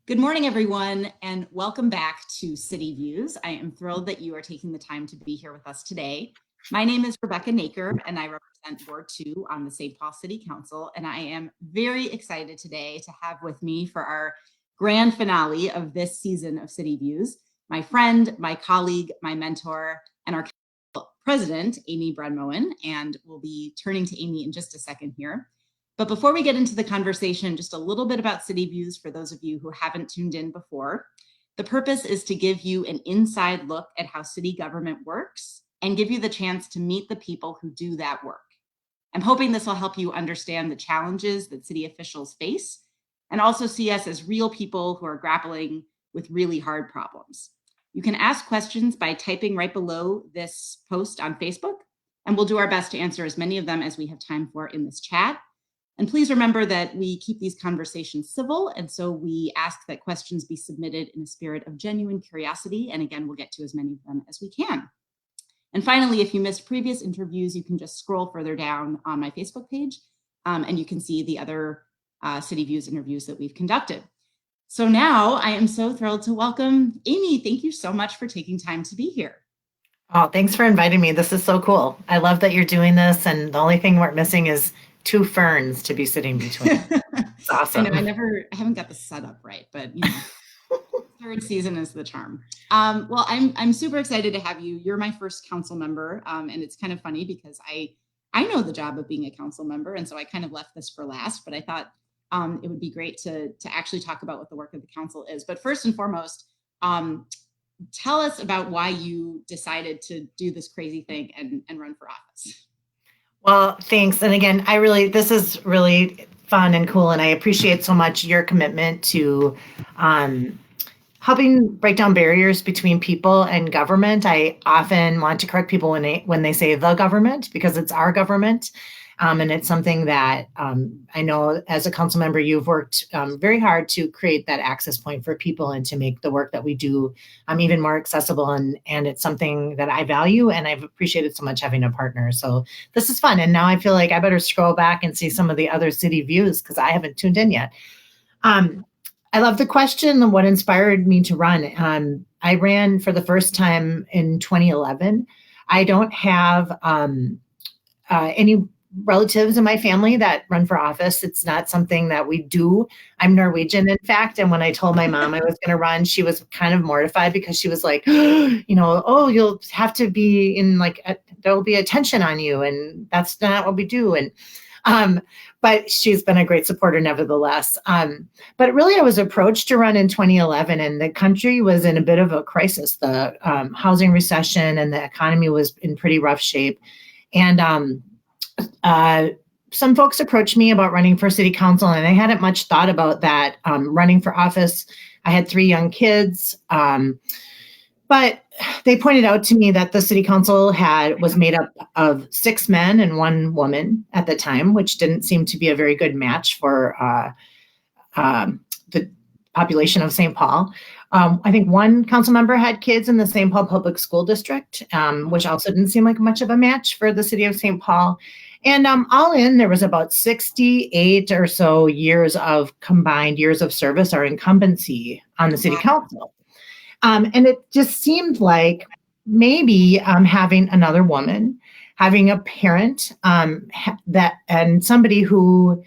Good morning, everyone, and welcome back to City Views. I am thrilled that you are taking the time to be here with us today. My name is Rebecca Naker, and I represent Ward 2 on the St. Paul City Council, and I am very excited today to have with me for our grand finale of this season of City Views, my friend, my colleague, my mentor, and our president, Amy Brendmoen, and we'll be turning to Amy in just a second here. But before we get into the conversation, just a little bit about City Views for those of you who haven't tuned in before. The purpose is to give you an inside look at how city government works and give you the chance to meet the people who do that work. I'm hoping this will help you understand the challenges that city officials face and also see us as real people who are grappling with really hard problems. You can ask questions by typing right below this post on Facebook, and we'll do our best to answer as many of them as we have time for in this chat. And please remember that we keep these conversations civil, and so we ask that questions be submitted in a spirit of genuine curiosity. And again, we'll get to as many of them as we can. And finally, if you missed previous interviews, you can just scroll further down on my Facebook page, and you can see the other City Views interviews that we've conducted. So now I am so thrilled to welcome Amy. Thank you so much for taking time to be here. Oh, thanks for inviting me. This is so cool. I love that you're doing this, and the only thing we're missing is two ferns to be sitting between. It's awesome. I know I haven't got the setup right, but third season is the charm. Well, I'm super excited to have you. You're my first council member, and it's kind of funny because I know the job of being a council member, and so I kind of left this for last. But I thought it would be great to actually talk about what the work of the council is. But first and foremost, tell us about why you decided to do this crazy thing and run for office. Well, thanks. And again, this is really fun and cool. And I appreciate so much your commitment to helping break down barriers between people and government. I often want to correct people when they say the government, because it's our government. And it's something that I know as a council member, you've worked very hard to create that access point for people and to make the work that we do even more accessible. And it's something that I value, and I've appreciated so much having a partner. So this is fun. And now I feel like I better scroll back and see some of the other city views because I haven't tuned in yet. I love the question, what inspired me to run. I ran for the first time in 2011. I don't have any relatives in my family that run for office. It's not something that we do. I'm Norwegian, in fact. And when I told my mom I was going to run, she was kind of mortified because she was like, oh, you'll have to be in there will be attention on you. And that's not what we do. And, but she's been a great supporter nevertheless. But really, I was approached to run in 2011, and the country was in a bit of a crisis. The housing recession and the economy was in pretty rough shape. And some folks approached me about running for city council, and I hadn't much thought about that. Running for office, I had 3 young kids, but they pointed out to me that the city council was made up of 6 men and 1 woman at the time, which didn't seem to be a very good match for the population of St. Paul. I think 1 council member had kids in the St. Paul Public School District, which also didn't seem like much of a match for the city of St. Paul. And all in, there was about 68 or so years of combined years of service or incumbency on the city council. And it just seemed like maybe having another woman, having a parent and somebody who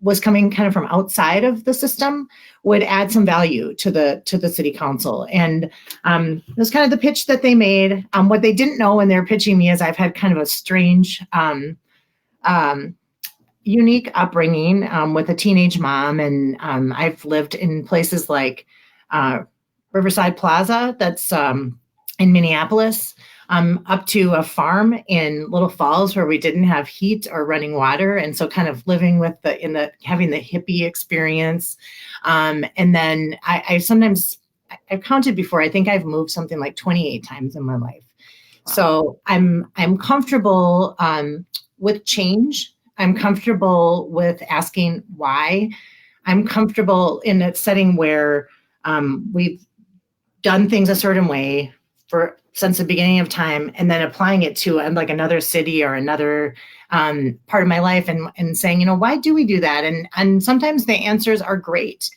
was coming kind of from outside of the system would add some value to the city council. And it was kind of the pitch that they made. What they didn't know when they were pitching me is I've had kind of a strange, unique upbringing with a teenage mom. And I've lived in places like Riverside Plaza, that's in Minneapolis, up to a farm in Little Falls where we didn't have heat or running water. And so kind of living with having the hippie experience. And then I've counted before, I think I've moved something like 28 times in my life. Wow. So I'm comfortable with change. I'm comfortable with asking why. I'm comfortable in a setting where we've done things a certain way since the beginning of time, and then applying it to another city or another part of my life and saying, why do we do that? And sometimes the answers are great.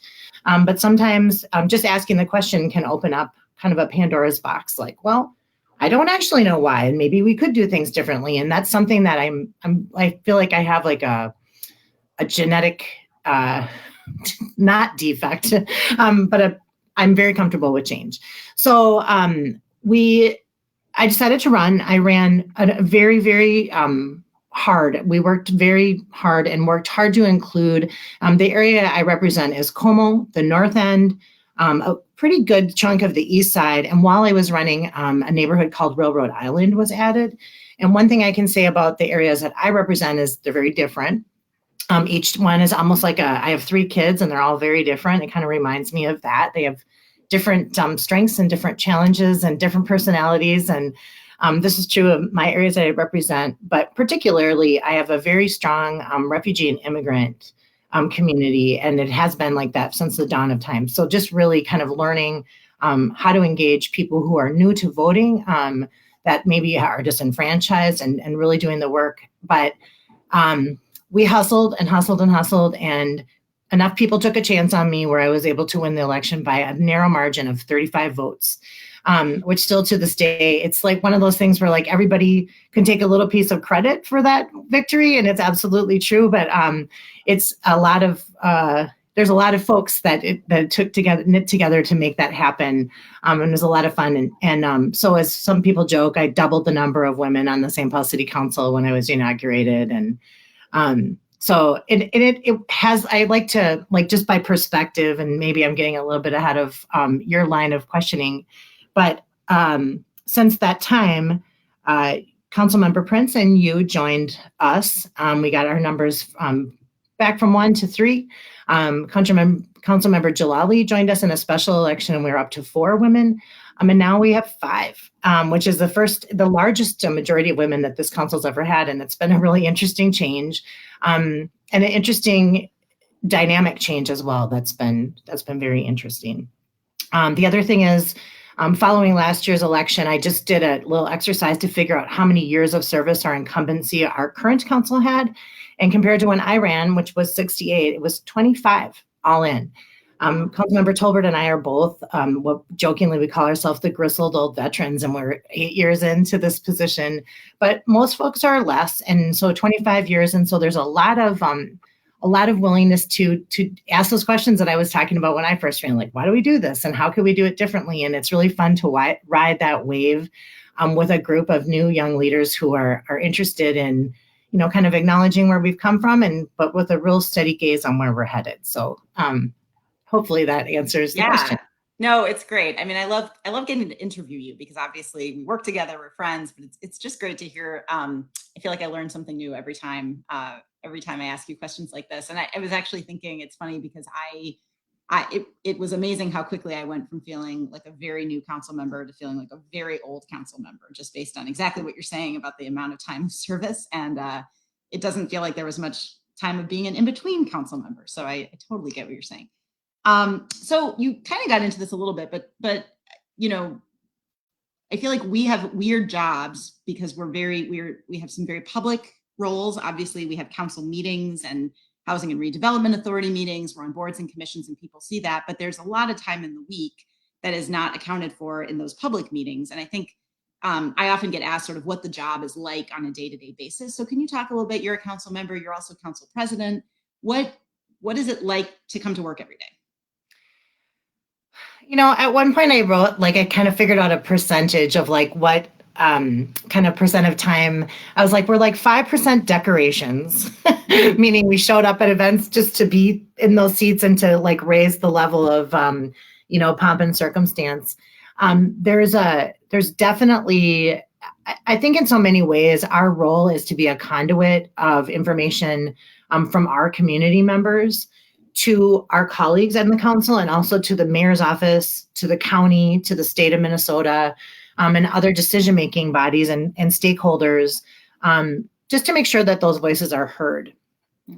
But sometimes just asking the question can open up kind of a Pandora's box, like, well, I don't actually know why, and maybe we could do things differently. And that's something that I feel like I have like a genetic, not defect, but I'm very comfortable with change. So I decided to run. I ran a very, very hard. We worked very hard and worked hard to include the area I represent is Como, the North End, a pretty good chunk of the East Side. And while I was running, a neighborhood called Railroad Island was added. And one thing I can say about the areas that I represent is they're very different. Each one is almost like I have 3 kids and they're all very different. It kind of reminds me of that. They have different strengths and different challenges and different personalities. And this is true of my areas that I represent, but particularly I have a very strong refugee and immigrant community, and it has been like that since the dawn of time. So just really kind of learning how to engage people who are new to voting, that maybe are disenfranchised, and really doing the work. But we hustled and hustled and hustled, and enough people took a chance on me where I was able to win the election by a narrow margin of 35 votes, which still to this day, it's like one of those things where like everybody can take a little piece of credit for that victory. And it's absolutely true. But it's a lot of, there's a lot of folks that knit together to make that happen. And it was a lot of fun. And so as some people joke, I doubled the number of women on the St. Paul City Council when I was inaugurated. And so it has, I like to, like, just by perspective, and maybe I'm getting a little bit ahead of your line of questioning, but since that time, Councilmember Prince and you joined us. We got our numbers back from 1 to 3. Councilmember Jalali joined us in a special election, and we were up to 4 women. And now we have 5, which is the largest majority of women that this council's ever had. And it's been a really interesting change, and an interesting dynamic change as well. That's been very interesting. The other thing is, following last year's election, I just did a little exercise to figure out how many years of service our incumbency, our current council had. And compared to when I ran, which was 68, it was 25 all in. Councilmember Tolbert and I are both, what jokingly we call ourselves the grizzled old veterans, and we're 8 years into this position, but most folks are less. And so 25 years. And so there's a lot of willingness to ask those questions that I was talking about when I first ran, like, why do we do this? And how can we do it differently? And it's really fun to ride that wave with a group of new young leaders who are interested in, kind of acknowledging where we've come from, but with a real steady gaze on where we're headed. So hopefully that answers the question. No, it's great. I mean, I love getting to interview you, because obviously we work together, we're friends, but it's just great to hear. I feel like I learn something new every time I ask you questions like this. And I was actually thinking, it's funny because it was amazing how quickly I went from feeling like a very new council member to feeling like a very old council member, just based on exactly what you're saying about the amount of time of service. And it doesn't feel like there was much time of being an in-between council member. So I totally get what you're saying. So you kind of got into this a little bit, but I feel like we have weird jobs because we have some very public roles. Obviously, we have council meetings and Housing and Redevelopment Authority meetings. We're on boards and commissions, and people see that, but there's a lot of time in the week that is not accounted for in those public meetings. And I think I often get asked sort of what the job is like on a day-to-day basis. So can you talk a little bit? You're a council member, you're also council president. What is it like to come to work every day? At one point I wrote, like, I kind of figured out a percentage of like what kind of percent of time. I was like, we're like 5% decorations, meaning we showed up at events just to be in those seats and to like raise the level of, pomp and circumstance. There's definitely, I think in so many ways, our role is to be a conduit of information from our community members to our colleagues in the council, and also to the mayor's office, to the county, to the state of Minnesota, and other decision-making bodies and stakeholders, just to make sure that those voices are heard.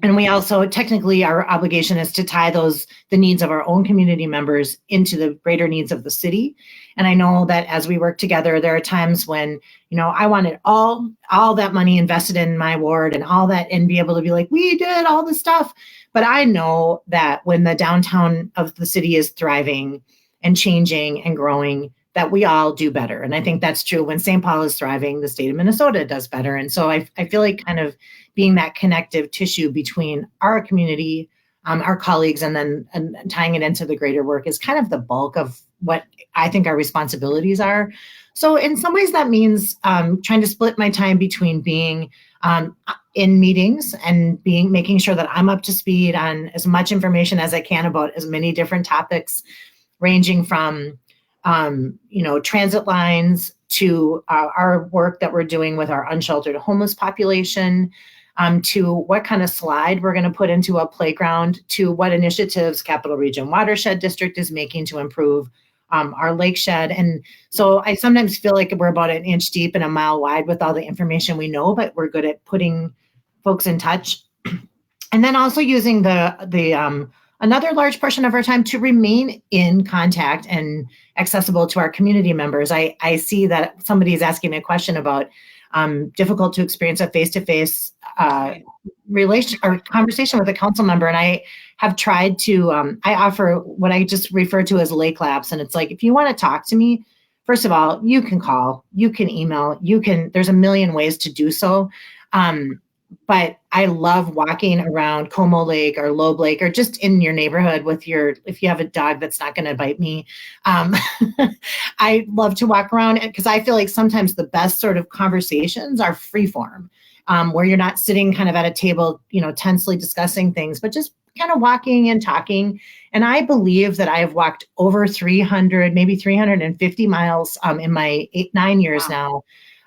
And we also, technically, our obligation is to tie the needs of our own community members into the greater needs of the city. And I know that as we work together, there are times when, I wanted all that money invested in my ward and all that, and be able to be like, we did all the stuff. But I know that when the downtown of the city is thriving and changing and growing, that we all do better. And I think that's true. When St. Paul is thriving, the state of Minnesota does better. And so I feel like kind of being that connective tissue between our community, our colleagues, and tying it into the greater work is kind of the bulk of what I think our responsibilities are. So in some ways that means trying to split my time between being in meetings and making sure that I'm up to speed on as much information as I can about as many different topics, ranging from transit lines to our work that we're doing with our unsheltered homeless population, to what kind of slide we're going to put into a playground, to what initiatives Capital Region Watershed District is making to improve our lake shed. And so I sometimes feel like we're about an inch deep and a mile wide with all the information we know, but we're good at putting folks in touch. And then also using the another large portion of our time to remain in contact and accessible to our community members. I see that somebody is asking me a question about difficult to experience a face-to-face relation or conversation with a council member. And I have tried to, I offer what I just refer to as lake labs. And it's like, if you want to talk to me, first of all, you can call, you can email, there's a million ways to do so. But I love walking around Como Lake or Loeb Lake or just in your neighborhood if you have a dog that's not going to bite me. I love to walk around because I feel like sometimes the best sort of conversations are free form, where you're not sitting kind of at a table, tensely discussing things, but just kind of walking and talking. And I believe that I have walked over 300, maybe 350 miles in my 9 years now.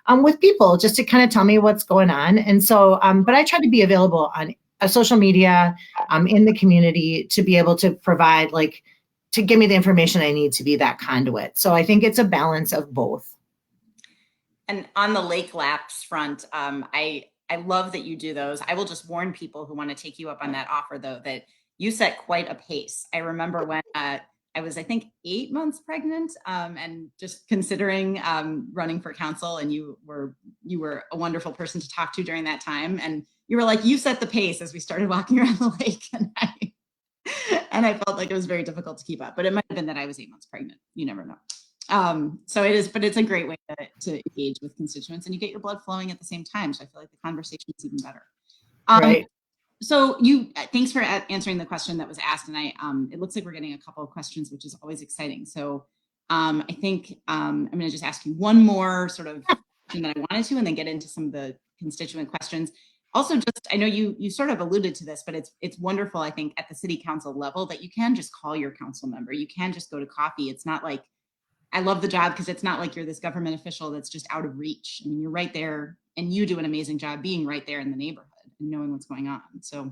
With people just to kind of tell me what's going on. And so, but I try to be available on social media, in the community to be able to provide, to give me the information I need to be that conduit. So I think it's a balance of both. And on the lake laps front, I love that you do those. I will just warn people who want to take you up on that offer, though, that you set quite a pace. I remember when I was, I think, 8 months pregnant, and just considering running for council, and you were a wonderful person to talk to during that time. And you were like, you set the pace as we started walking around the lake, and I felt like it was very difficult to keep up. But it might have been that I was 8 months pregnant. You never know. So it is, but it's a great way to engage with constituents, and you get your blood flowing at the same time. So I feel like the conversation is even better. Right. So thanks for answering the question that was asked. And it looks like we're getting a couple of questions, which is always exciting. So I think I'm going to just ask you one more sort of question that I wanted to, and then get into some of the constituent questions. Also, just, I know you sort of alluded to this, but it's wonderful, I think, at the city council level that you can just call your council member. You can just go to coffee. It's not like, I love the job because it's not like you're this government official that's just out of reach. I mean, you're right there, and you do an amazing job being right there in the neighborhood and knowing what's going on. So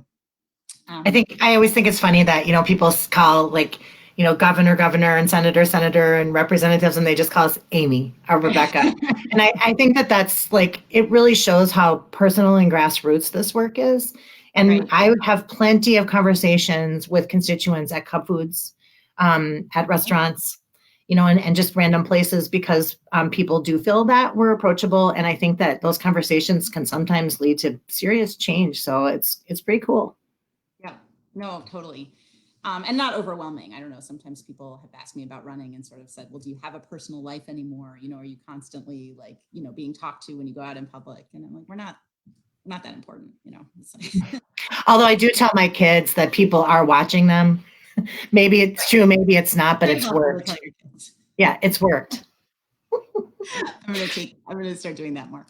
I always think it's funny that, people call governor, and senator, and representatives, and they just call us Amy or Rebecca. And I think that's it really shows how personal and grassroots this work is. And right. I would have plenty of conversations with constituents at Cup Foods, at restaurants, and just random places, because people do feel that we're approachable. And I think that those conversations can sometimes lead to serious change. So it's pretty cool. Yeah, no, totally. And not overwhelming. I don't know. Sometimes people have asked me about running and sort of said, well, do you have a personal life anymore? Are you constantly being talked to when you go out in public? And I'm like, we're not that important, Although I do tell my kids that people are watching them. Maybe it's true, maybe it's not, but it's worked. Yeah, it's worked. I'm going to start doing that more.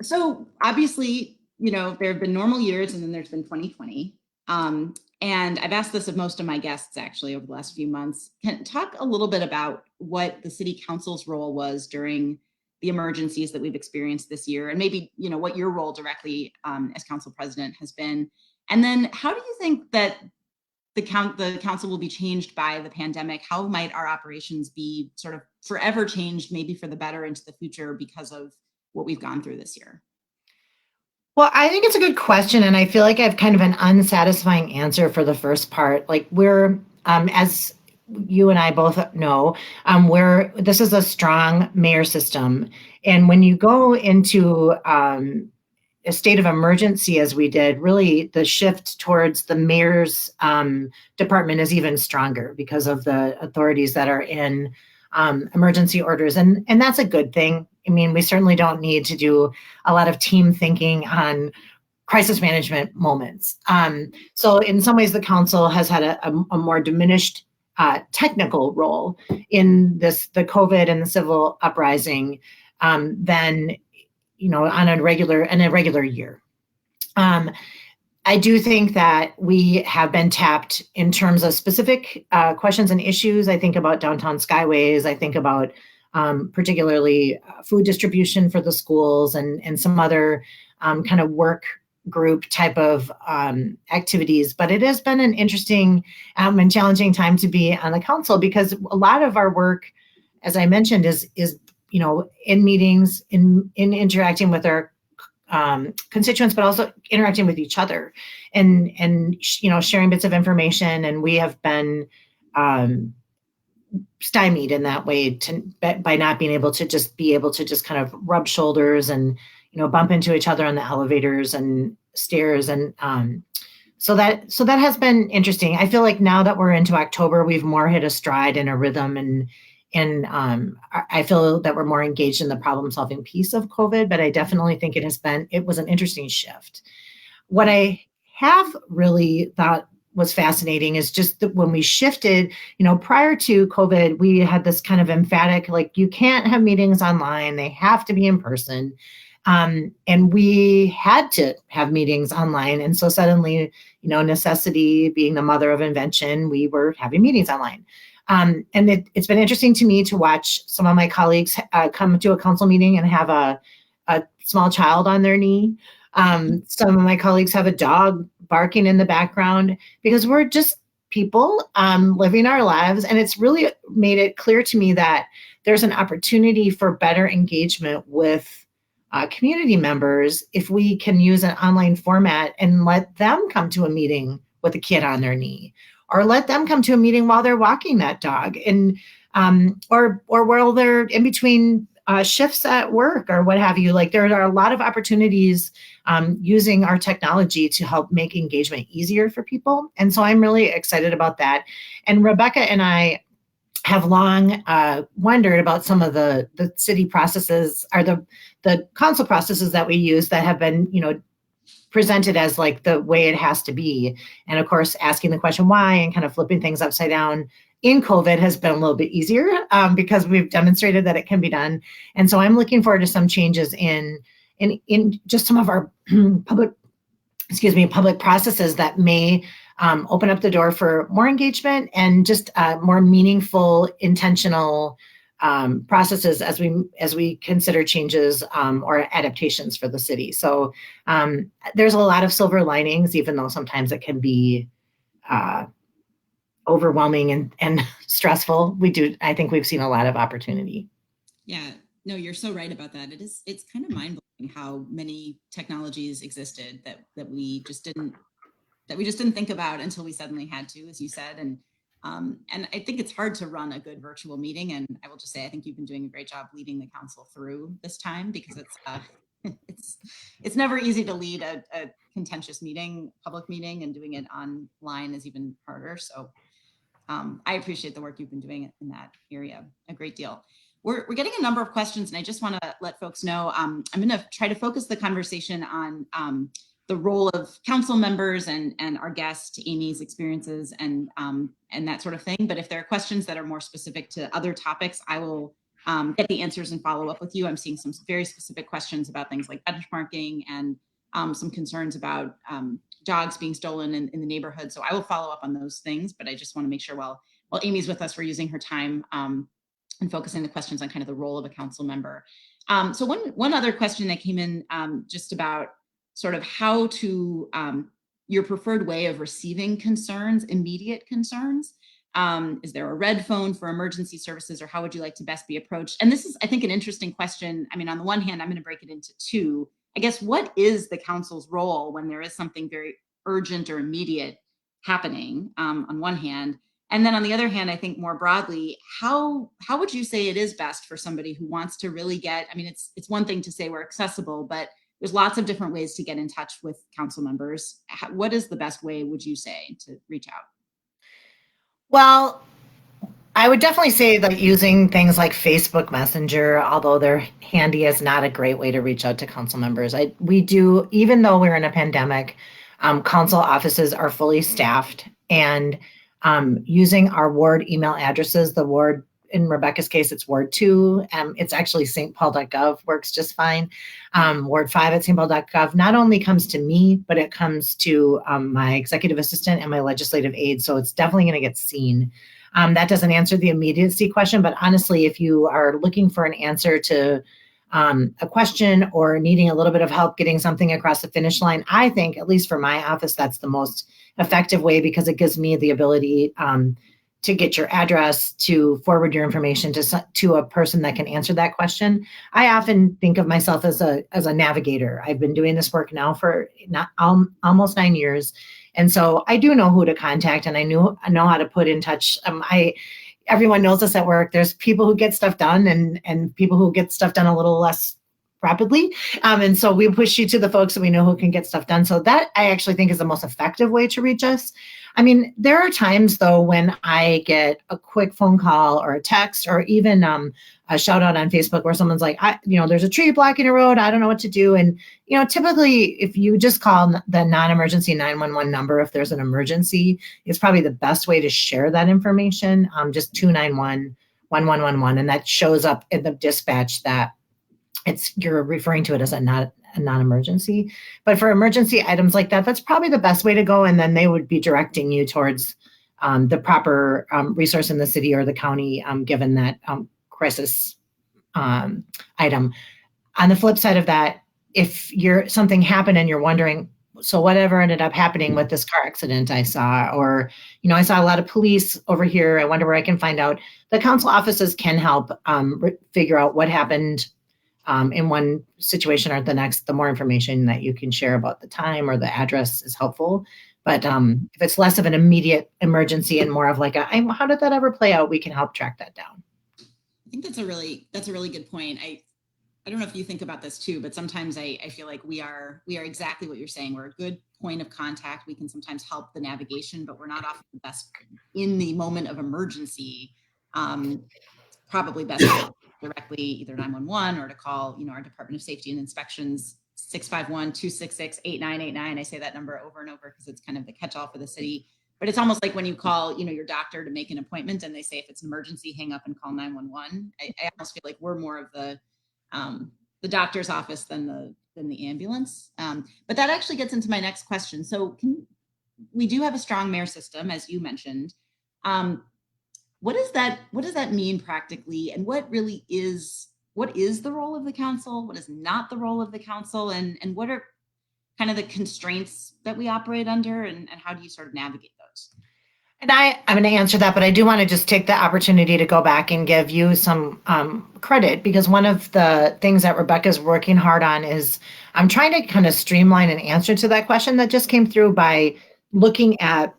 So obviously, there have been normal years, and then there's been 2020. And I've asked this of most of my guests actually over the last few months. Can talk a little bit about what the city council's role was during the emergencies that we've experienced this year, and maybe, what your role directly as council president has been. And then how do you think that the council will be changed by the pandemic? How might our operations be sort of forever changed, maybe for the better into the future, because of what we've gone through this year? Well, I think it's a good question, and I feel like I have kind of an unsatisfying answer for the first part. Like as you and I both know, this is a strong mayor system, and when you go into a state of emergency, as we did, really the shift towards the mayor's department is even stronger because of the authorities that are in emergency orders, and that's a good thing. I mean, we certainly don't need to do a lot of team thinking on crisis management moments. So in some ways, the council has had a more diminished technical role in the COVID and the civil uprising than on a regular year. Um, I do think that we have been tapped in terms of specific questions and issues. I think about downtown skyways. I think about particularly food distribution for the schools and some other kind of work group type of activities. But it has been an interesting and challenging time to be on the council because a lot of our work, as I mentioned, is in meetings, in interacting with our constituents, but also interacting with each other and sharing bits of information. And we have been stymied in that way by not being able to just kind of rub shoulders and bump into each other on the elevators and stairs. And so that has been interesting. I feel like now that we're into October, we've more hit a stride and a rhythm, and I feel that we're more engaged in the problem solving piece of COVID, but I definitely think it was an interesting shift. What I have really thought was fascinating is just that when we shifted, prior to COVID, we had this kind of emphatic, like, you can't have meetings online, they have to be in person. And we had to have meetings online. And so suddenly, necessity being the mother of invention, we were having meetings online. And it's been interesting to me to watch some of my colleagues come to a council meeting and have a small child on their knee. Some of my colleagues have a dog barking in the background because we're just people living our lives. And it's really made it clear to me that there's an opportunity for better engagement with community members if we can use an online format and let them come to a meeting with a kid on their knee, or let them come to a meeting while they're walking that dog, and or while they're in between shifts at work or what have you. Like, there are a lot of opportunities using our technology to help make engagement easier for people. And so I'm really excited about that. And Rebecca and I have long wondered about some of the city processes, or the council processes that we use that have been, presented as like the way it has to be. And of course, asking the question why and kind of flipping things upside down in COVID has been a little bit easier because we've demonstrated that it can be done. And so I'm looking forward to some changes in just some of our public processes that may open up the door for more engagement and just more meaningful, intentional processes as we consider changes or adaptations for the city. So there's a lot of silver linings, even though sometimes it can be overwhelming and stressful. I think we've seen a lot of opportunity. Yeah, no, you're so right about that. It's kind of mind-blowing how many technologies existed that we just didn't think about until we suddenly had to, as you said. And I think it's hard to run a good virtual meeting. And I will just say, I think you've been doing a great job leading the council through this time, because it's never easy to lead a contentious public meeting, and doing it online is even harder. So I appreciate the work you've been doing in that area a great deal. We're getting a number of questions, and I just want to let folks know I'm going to try to focus the conversation on the role of council members and our guest Amy's experiences and that sort of thing. But if there are questions that are more specific to other topics, I will get the answers and follow up with you. I'm seeing some very specific questions about things like benchmarking and some concerns about dogs being stolen in the neighborhood. So I will follow up on those things, but I just want to make sure while Amy's with us, we're using her time and focusing the questions on kind of the role of a council member. So one other question that came in just about sort of how to your preferred way of receiving concerns, immediate concerns. Is there a red phone for emergency services, or how would you like to best be approached? And this is, I think, an interesting question. I mean, on the one hand, I'm going to break it into two. I guess, what is the council's role when there is something very urgent or immediate happening, on one hand? And then on the other hand, I think more broadly, how would you say it is best for somebody who wants to really get, I mean, it's one thing to say we're accessible, but there's lots of different ways to get in touch with council members. What is the best way, would you say, to reach out? Well, I would definitely say that using things like Facebook Messenger, although they're handy, is not a great way to reach out to council members. We do, even though we're in a pandemic, council offices are fully staffed, and using our ward email addresses, the ward, in Rebecca's case, it's Ward 2. It's actually stpaul.gov, works just fine. Ward 5 at stpaul.gov not only comes to me, but it comes to my executive assistant and my legislative aide. So it's definitely going to get seen. That doesn't answer the immediacy question, but honestly, if you are looking for an answer to a question or needing a little bit of help getting something across the finish line, I think, at least for my office, that's the most effective way, because it gives me the ability to get your address, to forward your information to a person that can answer that question. I often think of myself as a navigator. I've been doing this work now for almost 9 years. And so I do know who to contact, and I know how to put in touch. Everyone knows us at work. There's people who get stuff done and people who get stuff done a little less rapidly. And so we push you to the folks that we know who can get stuff done. So that, I actually think, is the most effective way to reach us. I mean, there are times, though, when I get a quick phone call or a text, or even a shout out on Facebook where someone's like, there's a tree blocking a road. I don't know what to do. And, typically, if you just call the non-emergency 911 number, if there's an emergency, it's probably the best way to share that information. Just 291-1111. And that shows up in the dispatch that you're referring to it as a non-emergency. But for emergency items like that, that's probably the best way to go. And then they would be directing you towards the proper resource in the city or the county, given that crisis item. On the flip side of that, if something happened and you're wondering, so whatever ended up happening with this car accident I saw, or, I saw a lot of police over here, I wonder where I can find out. The council offices can help figure out what happened in one situation or the next. The more information that you can share about the time or the address is helpful. But if it's less of an immediate emergency and more of like how did that ever play out, we can help track that down. I think that's a really good point. I don't know if you think about this too, but sometimes I feel like we are exactly what you're saying. We're a good point of contact. We can sometimes help the navigation, but we're not often the best in the moment of emergency. Probably best directly either 911 or to call, our Department of Safety and Inspections, 651-266-8989. I say that number over and over because it's kind of the catch-all for the city. But it's almost like when you call, your doctor to make an appointment and they say if it's an emergency, hang up and call 911. I almost feel like we're more of the doctor's office than the ambulance. But that actually gets into my next question. So we do have a strong mayor system, as you mentioned. What does that mean practically? And what is the role of the council? What is not the role of the council? And what are kind of the constraints that we operate under, and how do you sort of navigate those? And I'm going to answer that, but I do want to just take the opportunity to go back and give you some credit, because one of the things that Rebecca's working hard on is I'm trying to kind of streamline an answer to that question that just came through by looking at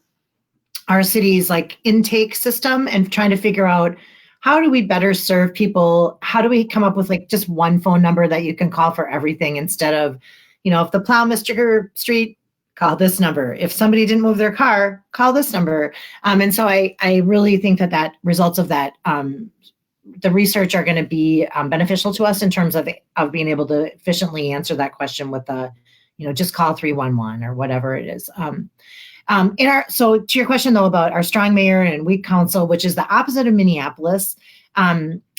our city's intake system and trying to figure out how do we better serve people? How do we come up with just one phone number that you can call for everything, instead of, if the plow missed your street, call this number. If somebody didn't move their car, call this number. And so I really think that results of that, the research are going to be beneficial to us in terms of being able to efficiently answer that question with just call 311 or whatever it is. So to your question though about our strong mayor and weak council, which is the opposite of Minneapolis,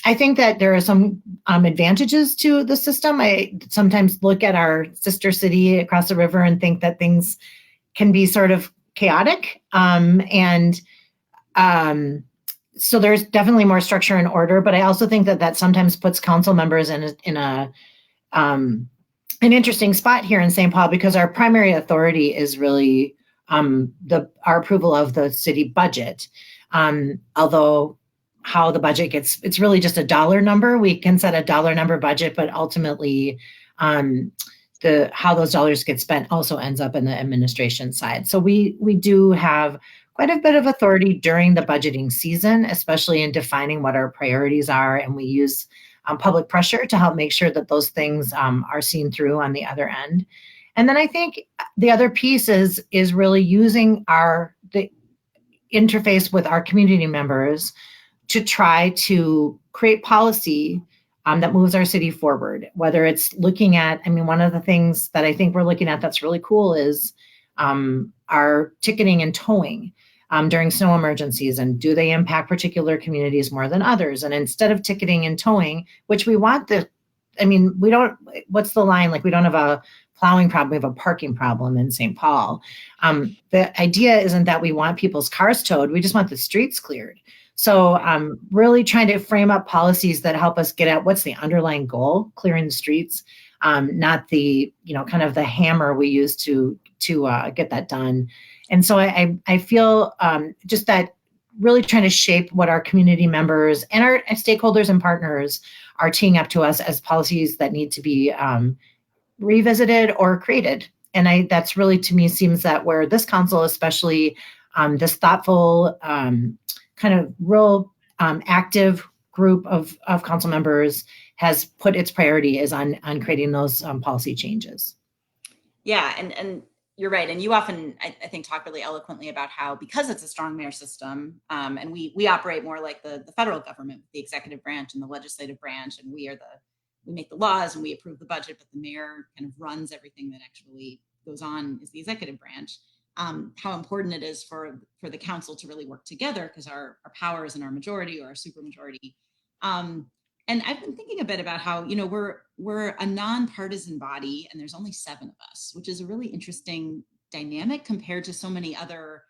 I think that there are some advantages to the system. I sometimes look at our sister city across the river and think that things can be sort of chaotic. So there's definitely more structure and order, but I also think that sometimes puts council members in an interesting spot here in St. Paul, because our primary authority is really our approval of the city budget. Although how the budget it's really just a dollar number. We can set a dollar number budget, but ultimately the how those dollars get spent also ends up in the administration side. So we do have quite a bit of authority during the budgeting season, especially in defining what our priorities are, and we use public pressure to help make sure that those things are seen through on the other end. And then I think the other piece is really using the interface with our community members to try to create policy that moves our city forward. Whether it's looking at, I mean, one of the things that I think we're looking at that's really cool is our ticketing and towing during snow emergencies, and do they impact particular communities more than others? And instead of ticketing and towing, which we want I mean, we don't, what's the line? Like, we don't have a plowing problem, we have a parking problem in St. Paul. The idea isn't that we want people's cars towed, we just want the streets cleared. So really trying to frame up policies that help us get at what's the underlying goal, clearing the streets, not the, kind of the hammer we use to get that done. And so I feel just that really trying to shape what our community members and our stakeholders and partners are teeing up to us as policies that need to be revisited or created. And that's really, to me, seems that where this council, especially this thoughtful, kind of real active group of council members, has put its priority is on creating those policy changes. Yeah, and you're right. And you often, I think, talk really eloquently about how, because it's a strong mayor system, and we operate more like the federal government, the executive branch and the legislative branch, and we make the laws and we approve the budget, but the mayor kind of runs everything that actually goes on is the executive branch. How important it is for the council to really work together, because our power is in our majority or our supermajority. And I've been thinking a bit about how, we're a nonpartisan body and there's only 7 of us, which is a really interesting dynamic compared to so many other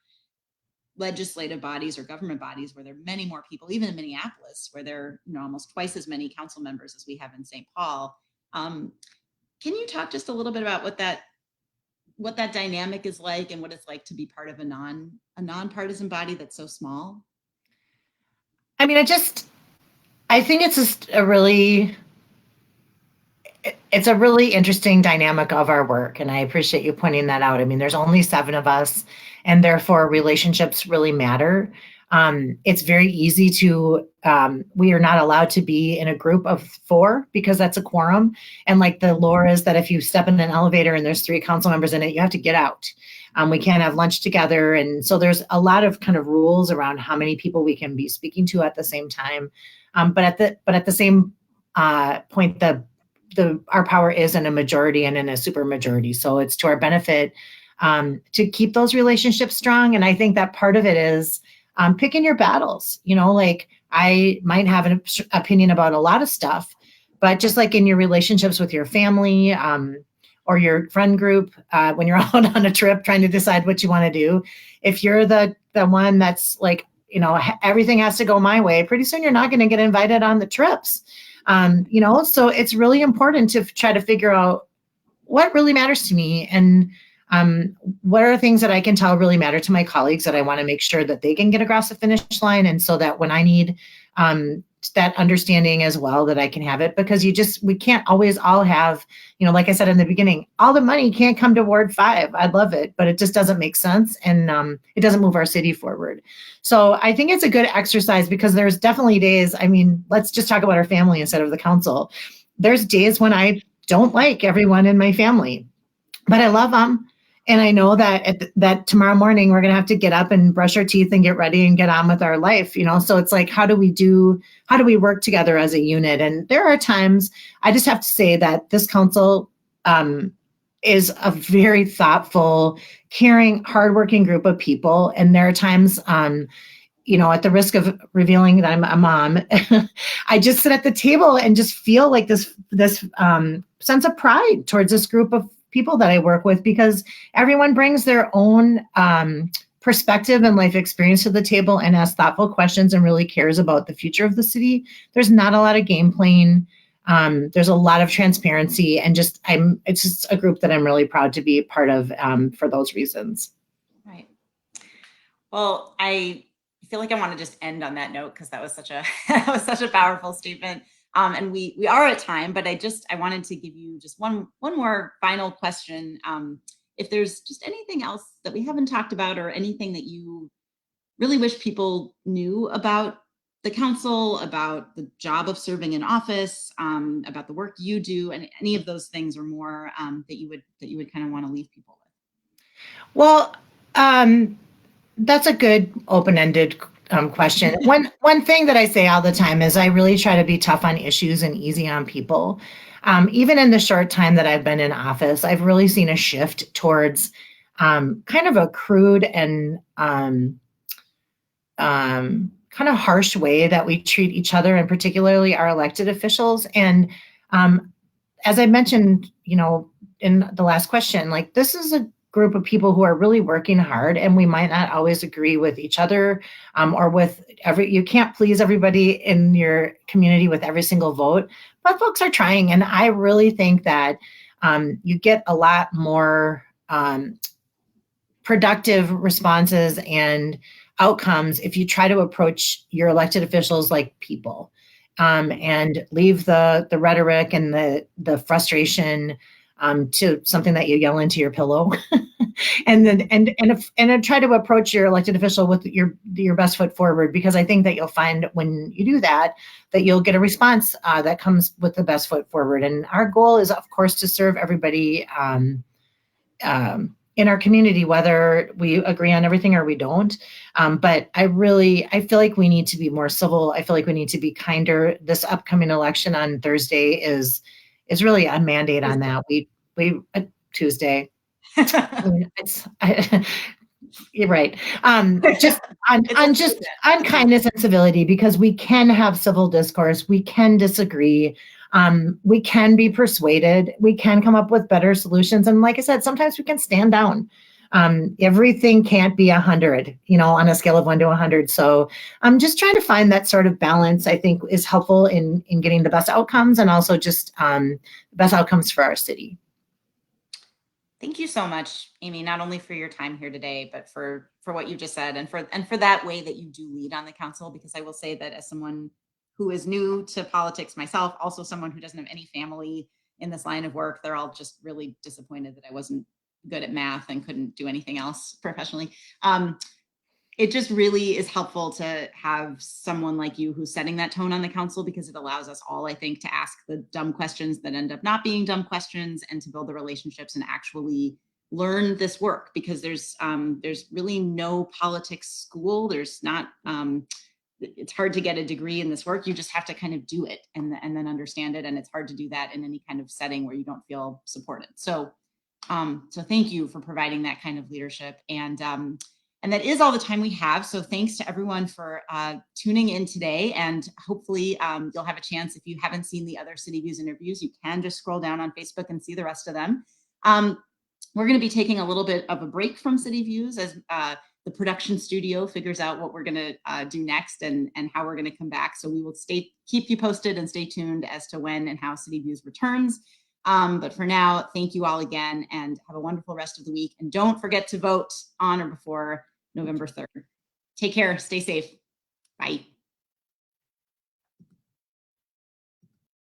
legislative bodies or government bodies where there are many more people, even in Minneapolis, where there are almost twice as many council members as we have in St. Paul. Can you talk just a little bit about what that dynamic is like and what it's like to be part of a nonpartisan body that's so small? I mean, I think it's just it's a really interesting dynamic of our work. And I appreciate you pointing that out. I mean, there's only 7 of us, and therefore relationships really matter. It's very easy to, we are not allowed to be in a group of 4 because that's a quorum. And like the lore is that if you step in an elevator and there's 3 council members in it, you have to get out. We can't have lunch together. And so there's a lot of kind of rules around how many people we can be speaking to at the same time. But at the same point, our power is in a majority and in a super majority. So it's to our benefit to keep those relationships strong. And I think that part of it is picking your battles. Like, I might have an opinion about a lot of stuff, but just like in your relationships with your family or your friend group, when you're out on a trip trying to decide what you want to do, if you're the one that's like, everything has to go my way, pretty soon you're not going to get invited on the trips. So it's really important to try to figure out what really matters to me, and what are things that I can tell really matter to my colleagues that I want to make sure that they can get across the finish line. And so that when I need that understanding as well, that I can have it, because we can't always all have, like I said in the beginning, all the money can't come to Ward 5. I'd love it, but it just doesn't make sense. And it doesn't move our city forward. So I think it's a good exercise, because there's definitely days, I mean, let's just talk about our family instead of the council. There's days when I don't like everyone in my family, but I love them. And I know that that tomorrow morning we're going to have to get up and brush our teeth and get ready and get on with our life, So it's like, how do we work together as a unit? And there are times, I just have to say that this council is a very thoughtful, caring, hardworking group of people. And there are times, at the risk of revealing that I'm a mom, I just sit at the table and just feel like this sense of pride towards this group of people that I work with, because everyone brings their own perspective and life experience to the table and asks thoughtful questions and really cares about the future of the city. There's not a lot of game playing. There's a lot of transparency, and it's just a group that I'm really proud to be part of for those reasons. Right. Well, I feel like I want to just end on that note, because that was such a powerful statement. And we are at time, but I wanted to give you just one more final question. If there's just anything else that we haven't talked about, or anything that you really wish people knew about the council, about the job of serving in office, about the work you do, and any of those things or more, that you would kind of want to leave people with. Well, that's a good open-ended question. One thing that I say all the time is I really try to be tough on issues and easy on people. Even in the short time that I've been in office, I've really seen a shift towards kind of a crude and kind of harsh way that we treat each other, and particularly our elected officials. And as I mentioned, in the last question, like, this is a group of people who are really working hard, and we might not always agree with each other, or with you can't please everybody in your community with every single vote, but folks are trying. And I really think that you get a lot more productive responses and outcomes if you try to approach your elected officials like people, and leave the rhetoric and the frustration to something that you yell into your pillow. And then try to approach your elected official with your best foot forward, because I think that you'll find when you do that you'll get a response that comes with the best foot forward. And our goal is, of course, to serve everybody in our community, whether we agree on everything or we don't. But I feel like we need to be more civil. I feel like we need to be kinder. This upcoming election on Thursday is really a mandate on that. Tuesday. You're right. Just on kindness and civility, because we can have civil discourse. We can disagree. We can be persuaded. We can come up with better solutions. And like I said, sometimes we can stand down. Everything can't be 100, on a scale of 1 to 100. So I'm just trying to find that sort of balance, I think, is helpful in getting the best outcomes, and also just the best outcomes for our city. Thank you so much, Amy, not only for your time here today, but for what you just said, and for that way that you do lead on the council. Because I will say that, as someone who is new to politics myself, also someone who doesn't have any family in this line of work, they're all just really disappointed that I wasn't good at math and couldn't do anything else professionally. It just really is helpful to have someone like you who's setting that tone on the council, because it allows us all, I think, to ask the dumb questions that end up not being dumb questions, and to build the relationships and actually learn this work. Because there's really no politics school. There's not, it's hard to get a degree in this work. You just have to kind of do it and then understand it. And it's hard to do that in any kind of setting where you don't feel supported. So thank you for providing that kind of leadership. And that is all the time we have. So thanks to everyone for tuning in today. And hopefully you'll have a chance, if you haven't seen the other City Views interviews, you can just scroll down on Facebook and see the rest of them. We're going to be taking a little bit of a break from City Views as the production studio figures out what we're going to do next, and how we're going to come back. So we will keep you posted and stay tuned as to when and how City Views returns. But for now, thank you all again, and have a wonderful rest of the week. And don't forget to vote on or before November 3rd. Take care. Stay safe.